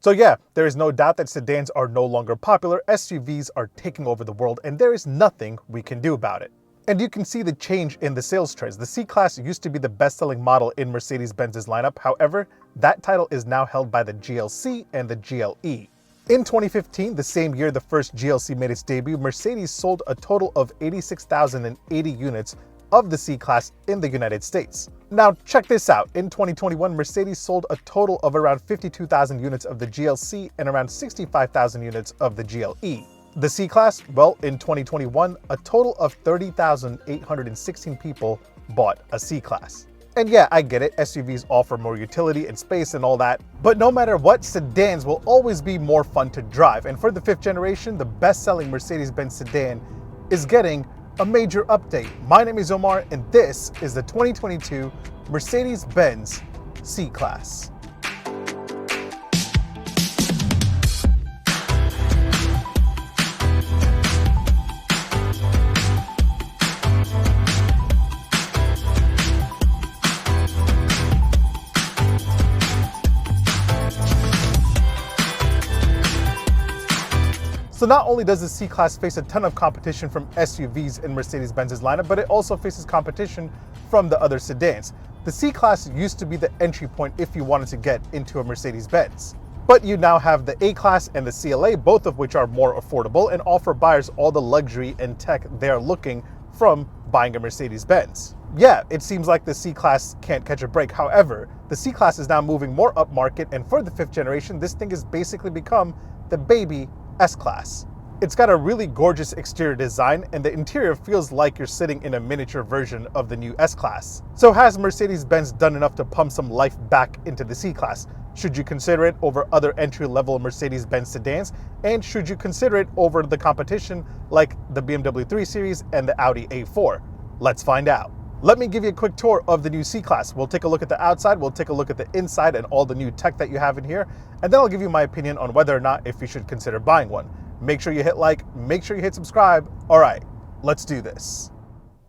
So yeah, there is no doubt that sedans are no longer popular, SUVs are taking over the world, and there is nothing we can do about it. And you can see the change in the sales trends. The C Class used to be the best-selling model in Mercedes-Benz's lineup. However, that title is now held by the GLC and the GLE. In 2015, the same year the first GLC made its debut, Mercedes sold a total of 86,080 units of the C Class in the United States. Now check this out, in 2021 Mercedes sold a total of around 52,000 units of the GLC and around 65,000 units of the GLE. The C Class, well, in 2021, a total of 30,816 people bought a C Class. And yeah, I get it, SUVs offer more utility and space and all that, but no matter what, sedans will always be more fun to drive. And for the 5th generation, the best-selling Mercedes-Benz sedan is getting a major update. My name is Omar, and this is the 2022 Mercedes-Benz C Class. So not only does the C Class face a ton of competition from SUVs in Mercedes-Benz's lineup, but it also faces competition from the other sedans. The C Class used to be the entry point if you wanted to get into a Mercedes-Benz. But you now have the A Class and the CLA, both of which are more affordable and offer buyers all the luxury and tech they're looking from buying a Mercedes-Benz. Yeah, it seems like the C Class can't catch a break. However, the C Class is now moving more upmarket, and for the 5th generation, this thing has basically become the baby S-Class. It's got a really gorgeous exterior design, and the interior feels like you're sitting in a miniature version of the new S-Class. So has Mercedes-Benz done enough to pump some life back into the C-Class? Should you consider it over other entry-level Mercedes-Benz sedans? And should you consider it over the competition like the BMW 3 Series and the Audi A4? Let's find out. Let me give you a quick tour of the new C Class. We'll take a look at the outside, we'll take a look at the inside and all the new tech that you have in here, and then I'll give you my opinion on whether or not if you should consider buying one. Make sure you hit like, make sure you hit subscribe. All right, let's do this.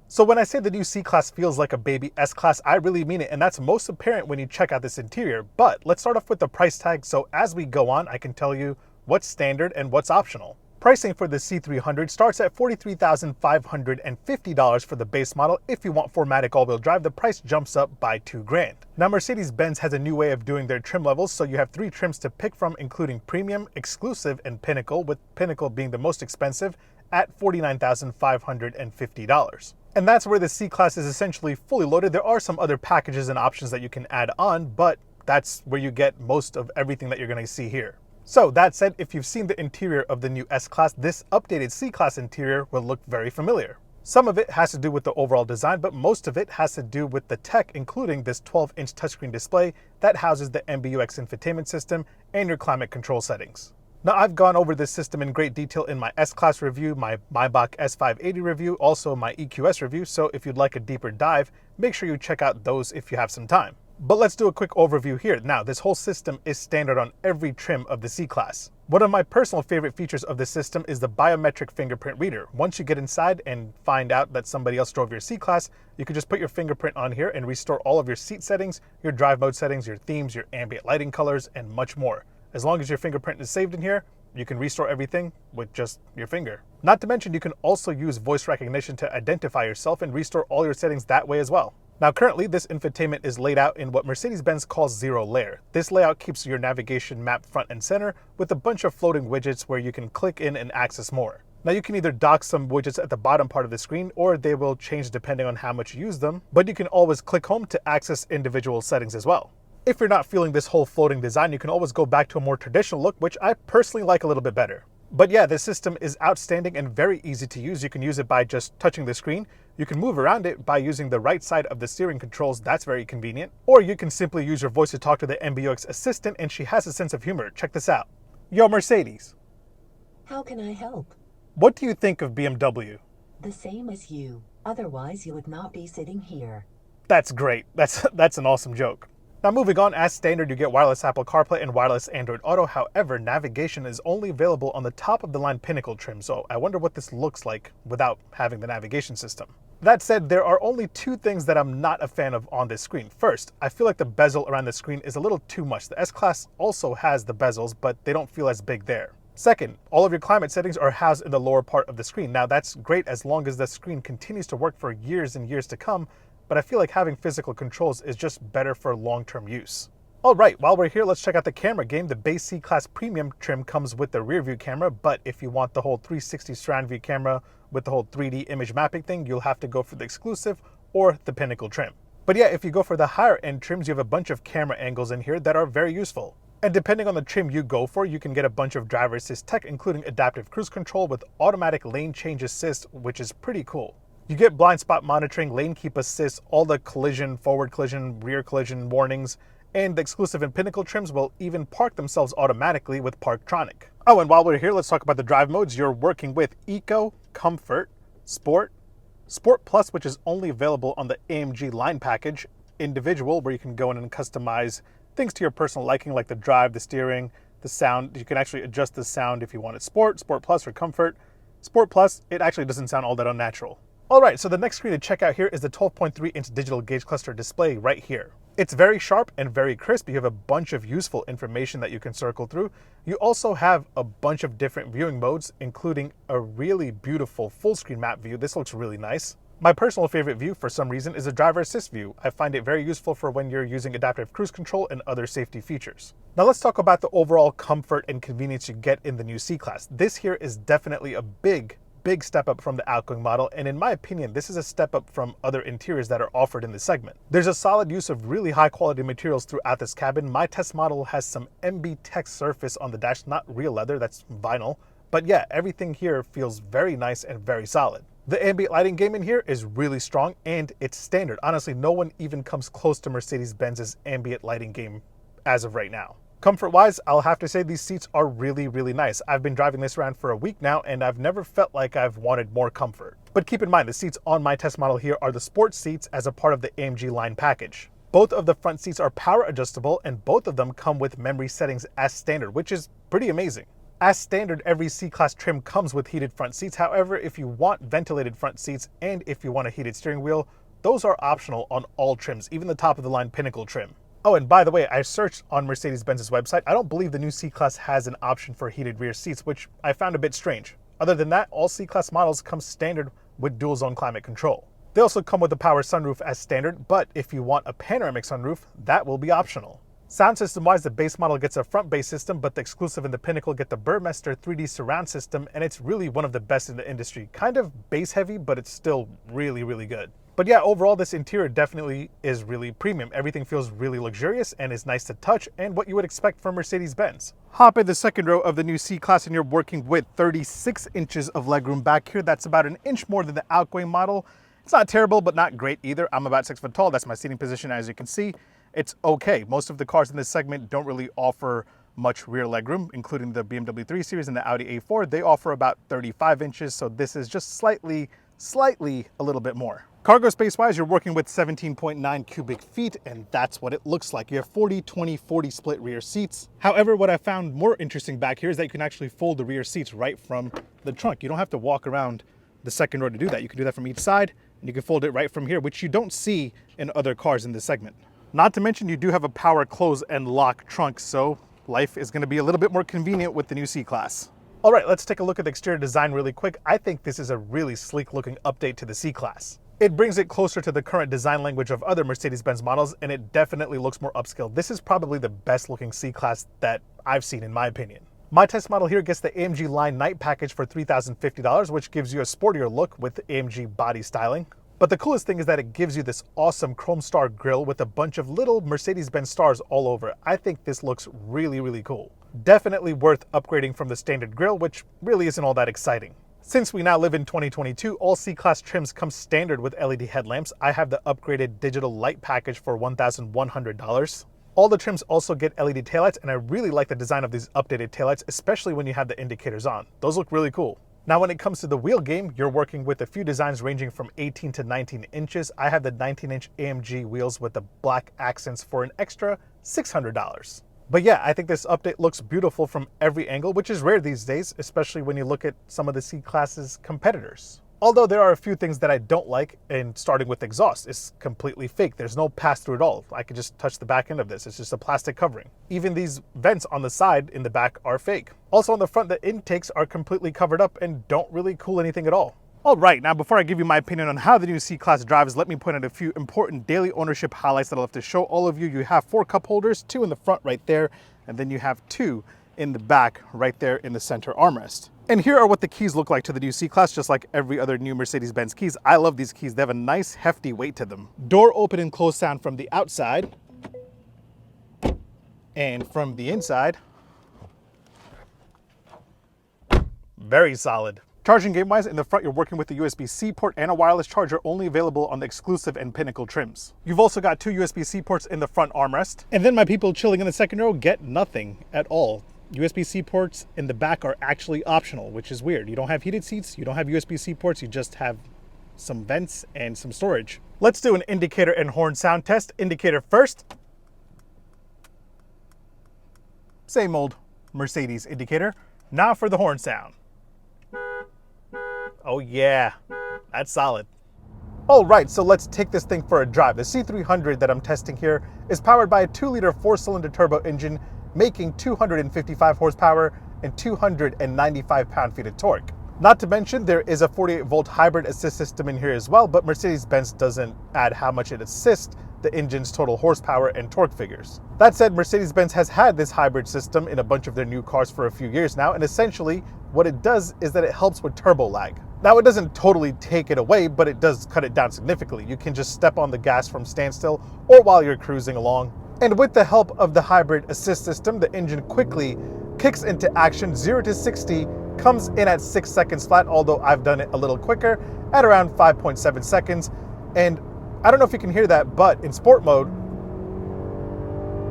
So when I say the new C Class feels like a baby S Class, I really mean it, and that's most apparent when you check out this interior. But let's start off with the price tag, so as we go on, I can tell you what's standard and what's optional. Pricing for the C300 starts at $43,550 for the base model. If you want 4MATIC all-wheel drive, the price jumps up by $2,000. Now, Mercedes-Benz has a new way of doing their trim levels, so you have 3 trims to pick from, including Premium, Exclusive, and Pinnacle, with Pinnacle being the most expensive at $49,550. And that's where the C Class is essentially fully loaded. There are some other packages and options that you can add on, but that's where you get most of everything that you're going to see here. So that said, if you've seen the interior of the new S-Class, this updated C-Class interior will look very familiar. Some of it has to do with the overall design, but most of it has to do with the tech, including this 12-inch touchscreen display that houses the MBUX infotainment system and your climate control settings. Now, I've gone over this system in great detail in my S-Class review, my Maybach S580 review, also my EQS review, so if you'd like a deeper dive, make sure you check out those if you have some time. But let's do a quick overview here. Now, this whole system is standard on every trim of the C Class. One of my personal favorite features of this system is the biometric fingerprint reader. Once you get inside and find out that somebody else drove your C Class, you can just put your fingerprint on here and restore all of your seat settings, your drive mode settings, your themes, your ambient lighting colors, and much more. As long as your fingerprint is saved in here, you can restore everything with just your finger. Not to mention, you can also use voice recognition to identify yourself and restore all your settings that way as well. Now currently, this infotainment is laid out in what Mercedes-Benz calls zero layer. This layout keeps your navigation map front and center with a bunch of floating widgets where you can click in and access more. Now you can either dock some widgets at the bottom part of the screen, or they will change depending on how much you use them, but you can always click home to access individual settings as well. If you're not feeling this whole floating design, you can always go back to a more traditional look, which I personally like a little bit better. But yeah, this system is outstanding and very easy to use. You can use it by just touching the screen. You can move around it by using the right side of the steering controls. That's very convenient. Or you can simply use your voice to talk to the MBUX assistant, and she has a sense of humor. Check this out. Yo, Mercedes. How can I help? What do you think of BMW? The same as you. Otherwise, you would not be sitting here. That's great. That's an awesome joke. Now moving on, as standard, you get wireless Apple CarPlay and wireless Android Auto. However, navigation is only available on the top of the line Pinnacle trim, so I wonder what this looks like without having the navigation system. That said, there are only two things that I'm not a fan of on this screen. First, I feel like the bezel around the screen is a little too much. The S Class also has the bezels, but they don't feel as big there. Second, all of your climate settings are housed in the lower part of the screen. Now that's great as long as the screen continues to work for years and years to come, but I feel like having physical controls is just better for long-term use. Alright, while we're here, let's check out the camera game. The base C Class Premium trim comes with the rear view camera, but if you want the whole 360 surround view camera with the whole 3D image mapping thing, you'll have to go for the exclusive or the Pinnacle trim. But yeah, if you go for the higher end trims, you have a bunch of camera angles in here that are very useful. And depending on the trim you go for, you can get a bunch of driver assist tech, including adaptive cruise control with automatic lane change assist, which is pretty cool. You get blind spot monitoring, lane keep assist, all the collision, forward collision, rear collision warnings, and the exclusive and Pinnacle trims will even park themselves automatically with Parktronic. Oh, and while we're here, let's talk about the drive modes. You're working with Eco, Comfort, Sport, Sport Plus, which is only available on the AMG line package, Individual, where you can go in and customize things to your personal liking, like the drive, the steering, the sound. You can actually adjust the sound if you want it Sport, Sport Plus, or Comfort. Sport Plus, it actually doesn't sound all that unnatural. Alright, so the next screen to check out here is the 12.3-inch digital gauge cluster display right here. It's very sharp and very crisp. You have a bunch of useful information that you can circle through. You also have a bunch of different viewing modes, including a really beautiful full screen map view. This looks really nice. My personal favorite view, for some reason, is a driver assist view. I find it very useful for when you're using adaptive cruise control and other safety features. Now let's talk about the overall comfort and convenience you get in the new C Class. This here is definitely a big step up from the outgoing model, and in my opinion, this is a step up from other interiors that are offered in the segment. There's a solid use of really high quality materials throughout this cabin. My test model has some MB Tech surface on the dash, not real leather, that's vinyl. But yeah, everything here feels very nice and very solid. The ambient lighting game in here is really strong and it's standard. Honestly, no one even comes close to Mercedes-Benz's ambient lighting game as of right now. Comfort-wise, I'll have to say these seats are really nice. I've been driving this around for a week now and I've never felt like I've wanted more comfort. But keep in mind, the seats on my test model here are the sports seats as a part of the AMG line package. Both of the front seats are power adjustable and both of them come with memory settings as standard, which is pretty amazing. As standard, every C-Class trim comes with heated front seats. However, if you want ventilated front seats and if you want a heated steering wheel, those are optional on all trims, even the top of the line Pinnacle trim. Oh, and by the way, I searched on Mercedes-Benz's website. I don't believe the new C-Class has an option for heated rear seats, which I found a bit strange. Other than that, all C-Class models come standard with dual zone climate control. They also come with a power sunroof as standard, but if you want a panoramic sunroof, that will be optional. Sound system wise, the base model gets a front bass system, but the exclusive and the Pinnacle get the Burmester 3D surround system, and it's really one of the best in the industry. Kind of bass heavy, but it's still really good. But yeah, overall, this interior definitely is really premium. Everything feels really luxurious and is nice to touch and what you would expect from Mercedes-Benz. Hop in the second row of the new C Class and you're working with 36 inches of legroom back here. That's about an inch more than the outgoing model. It's not terrible, but not great either. I'm about 6 foot tall. That's my seating position, as you can see. It's okay. Most of the cars in this segment don't really offer much rear legroom, including the BMW 3 Series and the Audi A4. They offer about 35 inches, so this is just slightly a little bit more. Cargo space-wise, you're working with 17.9 cubic feet, and that's what it looks like. You have 40-20-40 split rear seats. However, what I found more interesting back here is that you can actually fold the rear seats right from the trunk. You don't have to walk around the second row to do that. You can do that from each side, and you can fold it right from here, which you don't see in other cars in this segment. Not to mention, you do have a power close and lock trunk, so life is going to be a little bit more convenient with the new C Class. All right, let's take a look at the exterior design really quick. I think this is a really sleek looking update to the C Class. It brings it closer to the current design language of other Mercedes-Benz models, and it definitely looks more upscale. This is probably the best looking C Class that I've seen, in my opinion. My test model here gets the AMG Line Night package for $3,050, which gives you a sportier look with AMG body styling. But the coolest thing is that it gives you this awesome chrome star grille with a bunch of little Mercedes-Benz stars all over. I think this looks really cool. Definitely worth upgrading from the standard grille, which really isn't all that exciting. Since we now live in 2022, all C-Class trims come standard with LED headlamps. I have the upgraded digital light package for $1,100. All the trims also get LED taillights, and I really like the design of these updated taillights, especially when you have the indicators on. Those look really cool. Now, when it comes to the wheel game, you're working with a few designs ranging from 18 to 19 inches. I have the 19-inch AMG wheels with the black accents for an extra $600. But yeah, I think this update looks beautiful from every angle, which is rare these days, especially when you look at some of the C-Class's competitors. Although there are a few things that I don't like, and starting with exhaust, it's completely fake. There's no pass-through at all. I could just touch the back end of this. It's just a plastic covering. Even these vents on the side in the back are fake. Also on the front, the intakes are completely covered up and don't really cool anything at all. All right, now before I give you my opinion on how the new C Class drives, let me point out a few important daily ownership highlights that I'll have to show all of you. You have 4 cup holders, 2 in the front right there, and then you have 2 in the back right there in the center armrest. And here are what the keys look like to the new C Class, just like every other new Mercedes Benz keys. I love these keys. They have a nice hefty weight to them. Door open and close sound from the outside, and from the inside, very solid. Charging game-wise, in the front you're working with a USB-C port and a wireless charger, only available on the exclusive and Pinnacle trims. You've also got 2 USB-C ports in the front armrest. And then my people chilling in the second row get nothing at all. USB-C ports in the back are actually optional, which is weird. You don't have heated seats, you don't have USB-C ports, you just have some vents and some storage. Let's do an indicator and horn sound test. Indicator first. Same old Mercedes indicator. Now for the horn sound. Oh yeah, that's solid. All right, so let's take this thing for a drive. The C300 that I'm testing here is powered by a 2-liter 4-cylinder turbo engine, making 255 horsepower and 295 pound-feet of torque. Not to mention, there is a 48-volt hybrid assist system in here as well, but Mercedes-Benz doesn't add how much it assists the engine's total horsepower and torque figures. That said, Mercedes-Benz has had this hybrid system in a bunch of their new cars for a few years now, and essentially what it does is that it helps with turbo lag. Now, it doesn't totally take it away, but it does cut it down significantly. You can just step on the gas from standstill or while you're cruising along. And with the help of the hybrid assist system, the engine quickly kicks into action. 0 to 60 comes in at 6 seconds flat, although I've done it a little quicker at around 5.7 seconds. And I don't know if you can hear that, but in sport mode,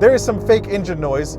there is some fake engine noise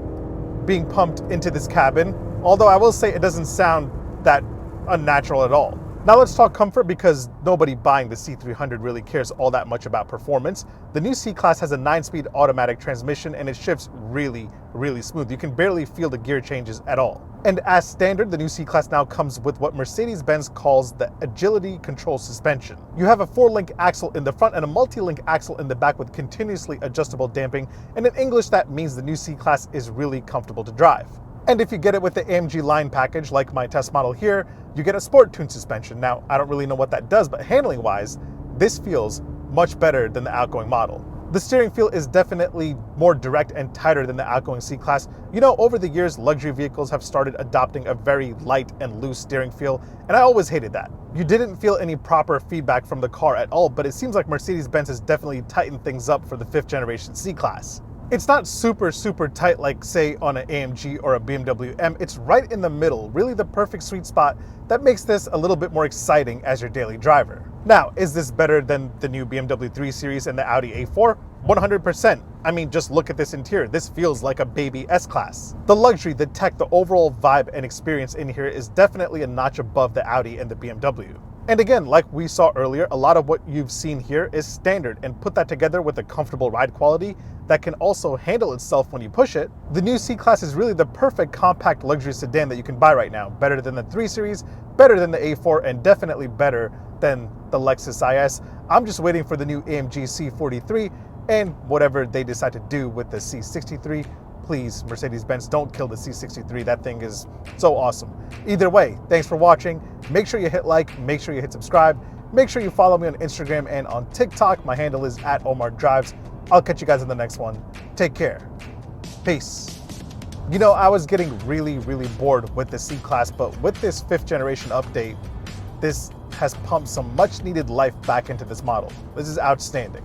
being pumped into this cabin, although I will say it doesn't sound that unnatural at all. Now let's talk comfort, because nobody buying the C300 really cares all that much about performance. The new C Class has a 9-speed automatic transmission and it shifts really, really smooth. You can barely feel the gear changes at all. And as standard, the new C Class now comes with what Mercedes-Benz calls the agility control suspension. You have a 4-link axle in the front and a multi-link axle in the back with continuously adjustable damping, and in English that means the new C Class is really comfortable to drive. And if you get it with the AMG line package, like my test model here, you get a sport tune suspension. Now, I don't really know what that does, but handling wise, this feels much better than the outgoing model. The steering feel is definitely more direct and tighter than the outgoing C Class. You know, over the years, luxury vehicles have started adopting a very light and loose steering feel, and I always hated that. You didn't feel any proper feedback from the car at all, but it seems like Mercedes-Benz has definitely tightened things up for the 5th generation C Class. It's not super tight like, say, on an AMG or a BMW M. It's right in the middle, really the perfect sweet spot that makes this a little bit more exciting as your daily driver. Now, is this better than the new BMW 3 Series and the Audi A4? 100%. I mean, just look at this interior. This feels like a baby S-Class. The luxury, the tech, the overall vibe and experience in here is definitely a notch above the Audi and the BMW. And again, like we saw earlier, a lot of what you've seen here is standard, and put that together with a comfortable ride quality that can also handle itself when you push it, the new C Class is really the perfect compact luxury sedan that you can buy right now. Better than the 3 Series, better than the A4, and definitely better than the Lexus IS. I'm just waiting for the new AMG C43 and whatever they decide to do with the C63. Please, Mercedes-Benz, don't kill the C63. That thing is so awesome. Either way, thanks for watching. Make sure you hit like, make sure you hit subscribe. Make sure you follow me on Instagram and on TikTok. My handle is @OmarDrives. I'll catch you guys in the next one. Take care. Peace. You know, I was getting really bored with the C Class, but with this 5th generation update, this has pumped some much needed life back into this model. This is outstanding.